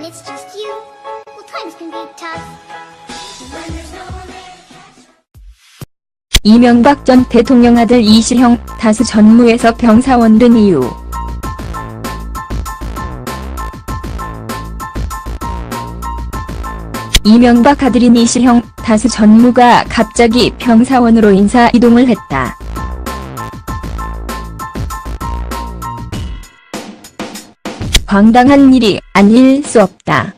it's just you, well, times can be tough. When there's no one there to catch. 이명박 전 대통령 아들 이시형 다수 전무에서 병사원 된 이유. 이명박 아들인 이시형 다수 전무가 갑자기 병사원으로 인사 이동을 했다. 황당한 일이 아닐 수 없다.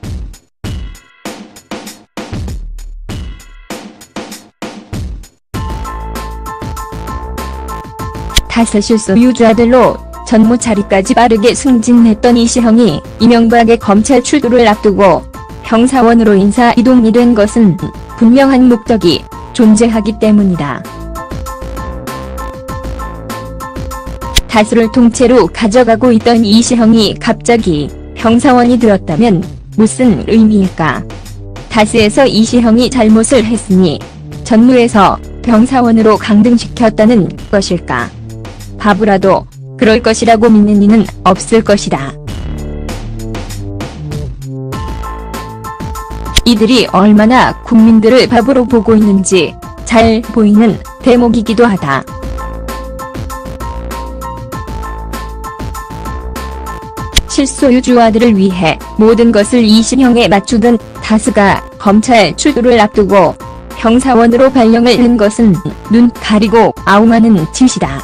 다섯 실소 유주아들로 전무 자리까지 빠르게 승진했던 이시형이 이명박의 검찰 출두를 앞두고 병사원으로 인사 이동이 된 것은 분명한 목적이 존재하기 때문이다. 다수를 통째로 가져가고 있던 이시형이 갑자기 병사원이 되었다면 무슨 의미일까? 다수에서 이시형이 잘못을 했으니 전무에서 병사원으로 강등시켰다는 것일까? 바보라도 그럴 것이라고 믿는 이는 없을 것이다. 이들이 얼마나 국민들을 바보로 보고 있는지 잘 보이는 대목이기도 하다. 실소 유주아들을 위해 모든 것을 이시형에 맞추던 다수가 검찰 출두를 앞두고 병사원으로 발령을 낸 것은 눈 가리고 아웅하는 짓이다.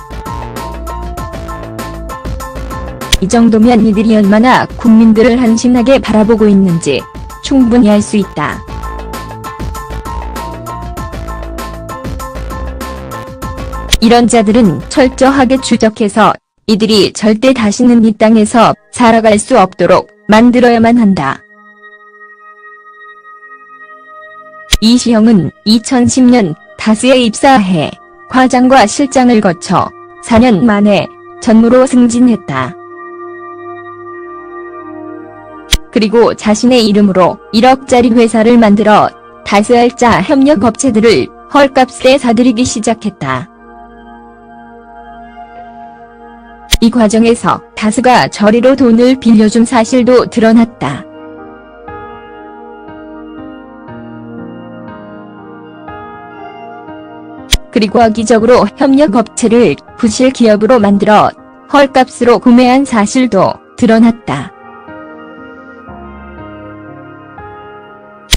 이 정도면 이들이 얼마나 국민들을 한심하게 바라보고 있는지 충분히 알 수 있다. 이런 자들은 철저하게 추적해서 이들이 절대 다시는 이 땅에서 살아갈 수 없도록 만들어야만 한다. 이시형은 2010년 다수에 입사해 과장과 실장을 거쳐 4년 만에 전무로 승진했다. 그리고 자신의 이름으로 1억짜리 회사를 만들어 다수알짜 협력업체들을 헐값에 사들이기 시작했다. 이 과정에서 다수가 저리로 돈을 빌려준 사실도 드러났다. 그리고 악의적으로 협력업체를 부실 기업으로 만들어 헐값으로 구매한 사실도 드러났다.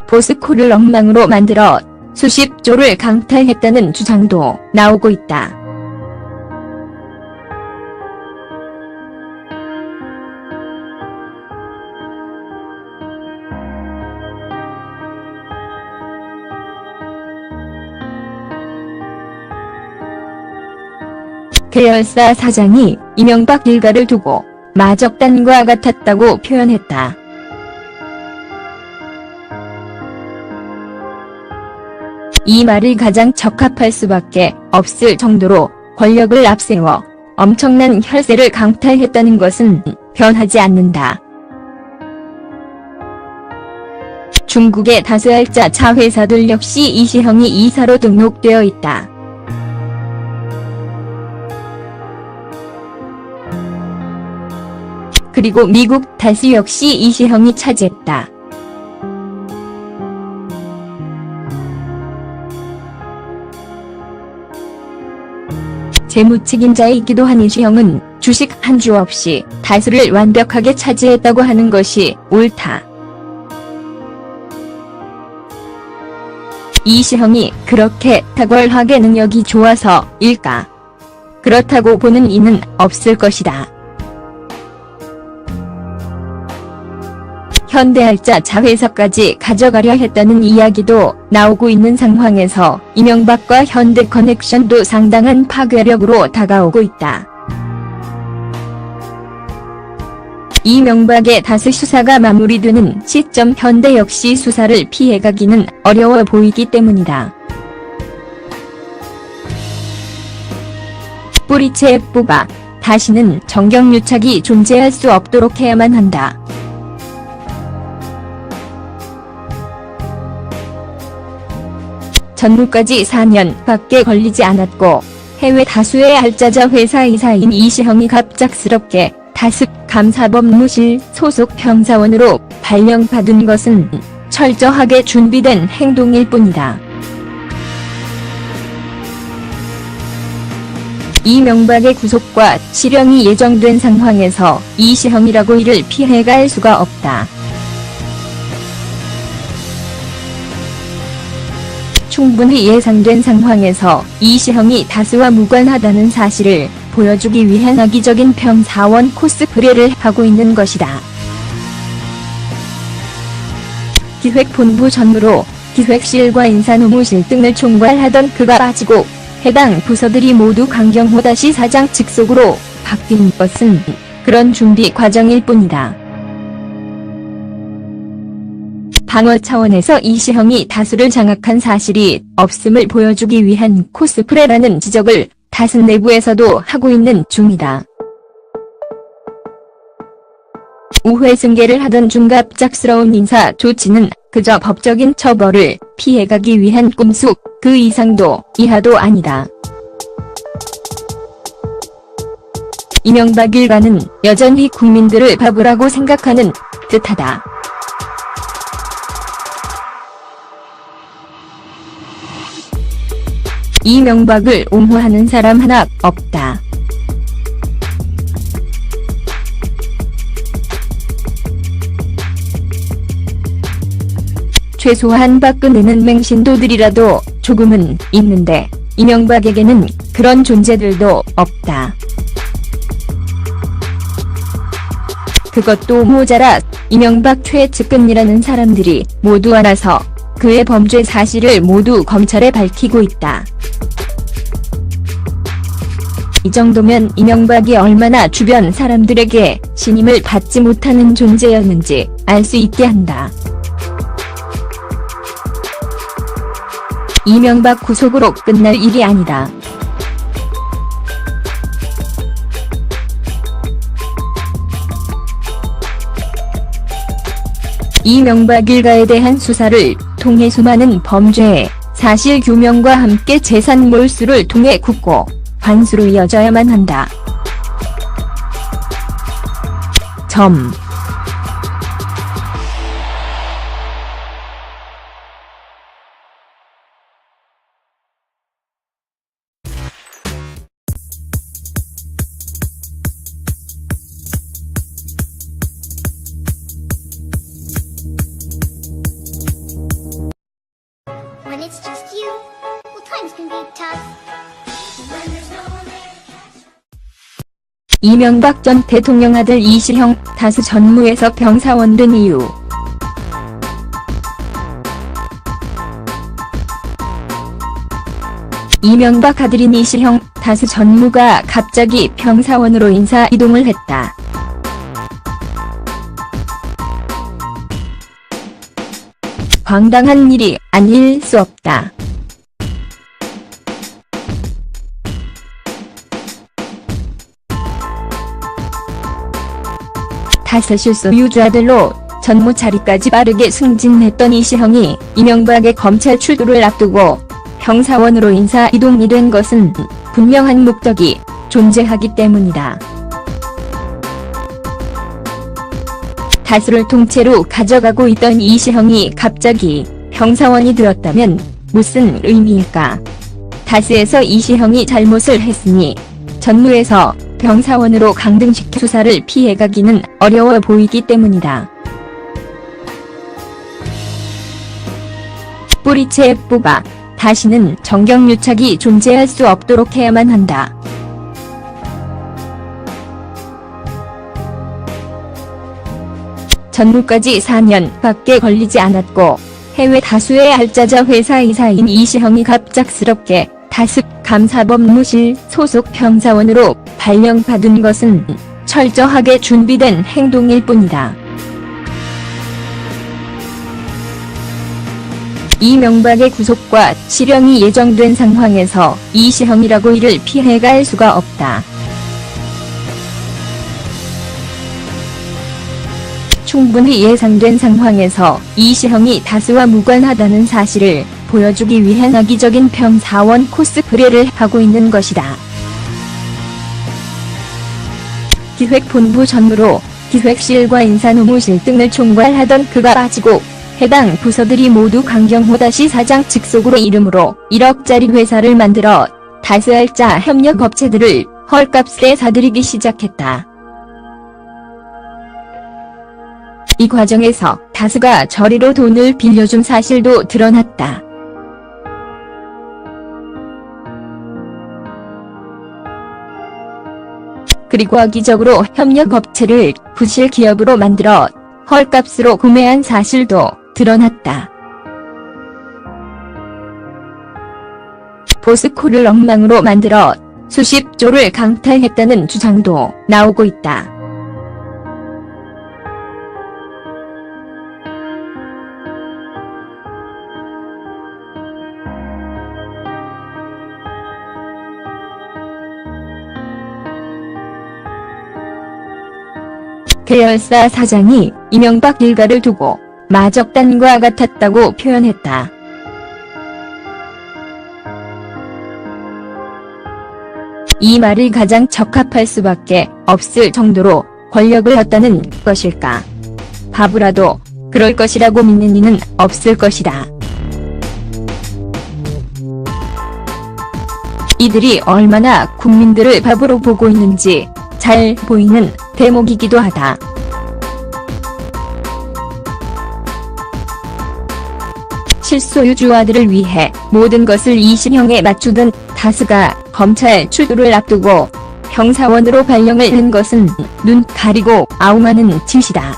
포스코를 엉망으로 만들어 수십 조를 강탈했다는 주장도 나오고 있다. 계열사 사장이 이명박 일가를 두고 마적단과 같았다고 표현했다. 이 말이 가장 적합할 수밖에 없을 정도로 권력을 앞세워 엄청난 혈세를 강탈했다는 것은 변하지 않는다. 중국의 다수알짜 차 회사들 역시 이시형이 이사로 등록되어 있다. 그리고 미국 다수 역시 이시형이 차지했다. 재무책임자이기도 한 이시형은 주식 한 주 없이 다수를 완벽하게 차지했다고 하는 것이 옳다. 이시형이 그렇게 탁월하게 능력이 좋아서일까? 그렇다고 보는 이는 없을 것이다. 현대알짜 자회사까지 가져가려 했다는 이야기도 나오고 있는 상황에서 이명박과 현대 커넥션도 상당한 파괴력으로 다가오고 있다. 이명박의 다수 수사가 마무리되는 시점 현대 역시 수사를 피해가기는 어려워 보이기 때문이다. 뿌리채 뽑아 다시는 정경유착이 존재할 수 없도록 해야만 한다. 전무까지 4년밖에 걸리지 않았고 해외 다수의 알짜자 회사 이사인 이시형이 갑작스럽게 다수 감사법무실 소속 평사원으로 발령받은 것은 철저하게 준비된 행동일 뿐이다. 이명박의 구속과 실형이 예정된 상황에서 이시형이라고 이를 피해갈 수가 없다. 충분히 예상된 상황에서 이시형이 다스와 무관하다는 사실을 보여주기 위한 악의적인 평사원 코스프레를 하고 있는 것이다. 기획본부 전무로 기획실과 인사노무실 등을 총괄하던 그가 빠지고 해당 부서들이 모두 강경호 사장 직속으로 바뀐 것은 그런 준비 과정일 뿐이다. 방어 차원에서 이시형이 다수를 장악한 사실이 없음을 보여주기 위한 코스프레라는 지적을 다스 내부에서도 하고 있는 중이다. 우회 승계를 하던 중 갑작스러운 인사 조치는 그저 법적인 처벌을 피해가기 위한 꼼수, 그 이상도 이하도 아니다. 이명박 일가는 여전히 국민들을 바보라고 생각하는 듯하다. 이명박을 옹호하는 사람 하나 없다. 최소한 박근혜는 맹신도들이라도 조금은 있는데 이명박에게는 그런 존재들도 없다. 그것도 모자라 이명박 최측근이라는 사람들이 모두 알아서 그의 범죄 사실을 모두 검찰에 밝히고 있다. 이 정도면 이명박이 얼마나 주변 사람들에게 신임을 받지 못하는 존재였는지 알 수 있게 한다. 이명박 구속으로 끝날 일이 아니다. 이명박 일가에 대한 수사를 통해 수많은 범죄의 사실 규명과 함께 재산 몰수를 통해 굳고 반수로 이어져야만 한다. When it's just you, well, times can be tough. When there's no one there to catch. 이명박 전 대통령 아들 이시형 다스 전무에서 병사원 된 이유. 이명박 아들인 이시형 다스 전무가 갑자기 병사원으로 인사 이동을 했다. 황당한 일이 아닐 수 없다. 다스 실소 유주아들로 전무 자리까지 빠르게 승진했던 이시형이 이명박의 검찰 출두를 앞두고 형사원으로 인사 이동이 된 것은 분명한 목적이 존재하기 때문이다. 다수를 통째로 가져가고 있던 이시형이 갑자기 형사원이 되었다면 무슨 의미일까? 다스에서 이시형이 잘못을 했으니 전무에서 병사원으로 강등시켜 수사를 피해가기는 어려워 보이기 때문이다. 뿌리채 뽑아 다시는 정경유착이 존재할 수 없도록 해야만 한다. 전무까지 4년밖에 걸리지 않았고 해외 다수의 알짜자 회사 이사인 이시형이 갑작스럽게 다스 감사법무실 소속 평사원으로 발령받은 것은 철저하게 준비된 행동일 뿐이다. 이명박의 구속과 실형이 예정된 상황에서 이시형이라고 이를 피해갈 수가 없다. 충분히 예상된 상황에서 이시형이 다스와 무관하다는 사실을 보여주기 위한 악의적인 평사원 코스프레를 하고 있는 것이다. 기획본부 전무로 기획실과 인사노무실 등을 총괄하던 그가 빠지고 해당 부서들이 모두 강경호 사장 직속으로 이름으로 1억짜리 회사를 만들어 다수알짜 협력업체들을 헐값에 사들이기 시작했다. 이 과정에서 다수가 저리로 돈을 빌려준 사실도 드러났다. 그리고 악의적으로 협력업체를 부실 기업으로 만들어 헐값으로 구매한 사실도 드러났다. 포스코를 엉망으로 만들어 수십 조를 강탈했다는 주장도 나오고 있다. 계열사 사장이 이명박 일가를 두고 마적단과 같았다고 표현했다. 이 말이 가장 적합할 수밖에 없을 정도로 권력을 얻다는 것일까? 바보라도 그럴 것이라고 믿는 이는 없을 것이다. 이들이 얼마나 국민들을 바보로 보고 있는지 잘 보이는 대목이기도 하다. 실소유주와들을 위해 모든 것을 이시형에 맞추던 다수가 검찰 출두를 앞두고 형사원으로 발령을 낸 것은 눈 가리고 아웅하는 짓이다.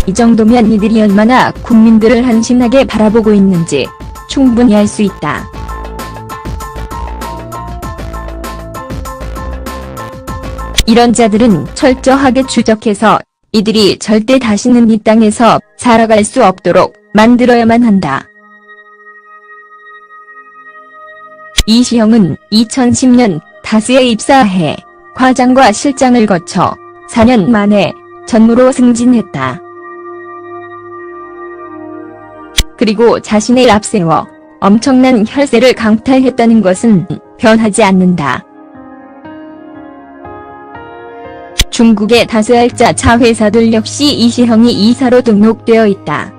이 정도면 이들이 얼마나 국민들을 한심하게 바라보고 있는지 충분히 알 수 있다. 이런 자들은 철저하게 추적해서 이들이 절대 다시는 이 땅에서 살아갈 수 없도록 만들어야만 한다. 이시형은 2010년 다수에 입사해 과장과 실장을 거쳐 4년 만에 전무로 승진했다. 그리고 자신을 앞세워 엄청난 혈세를 강탈했다는 것은 변하지 않는다. 중국의 다수알짜 자회사들 역시 이시형이 이사로 등록되어 있다.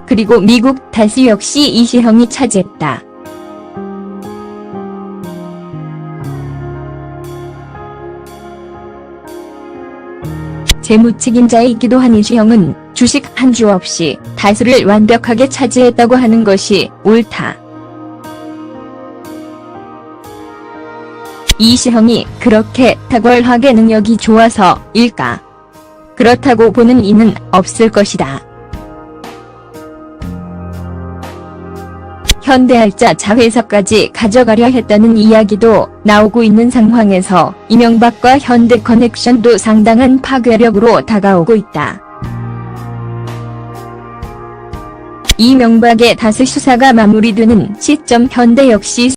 그리고 미국 다수 역시 이시형이 차지했다. 재무책임자이기도 한 이시형은 주식 한 주 없이 다수를 완벽하게 차지했다고 하는 것이 옳다. 이시형이 그렇게 탁월하게 능력이 좋아서일까? 그렇다고 보는 이는 없을 것이다. 현대알짜 자회사까지 가져가려 했다는 이야기도 나오고 있는 상황에서 이명박과 현대 커넥션도 상당한 파괴력으로 다가오고 있다. 이명박의 다수 수사가 마무리되는 시점 현대 역시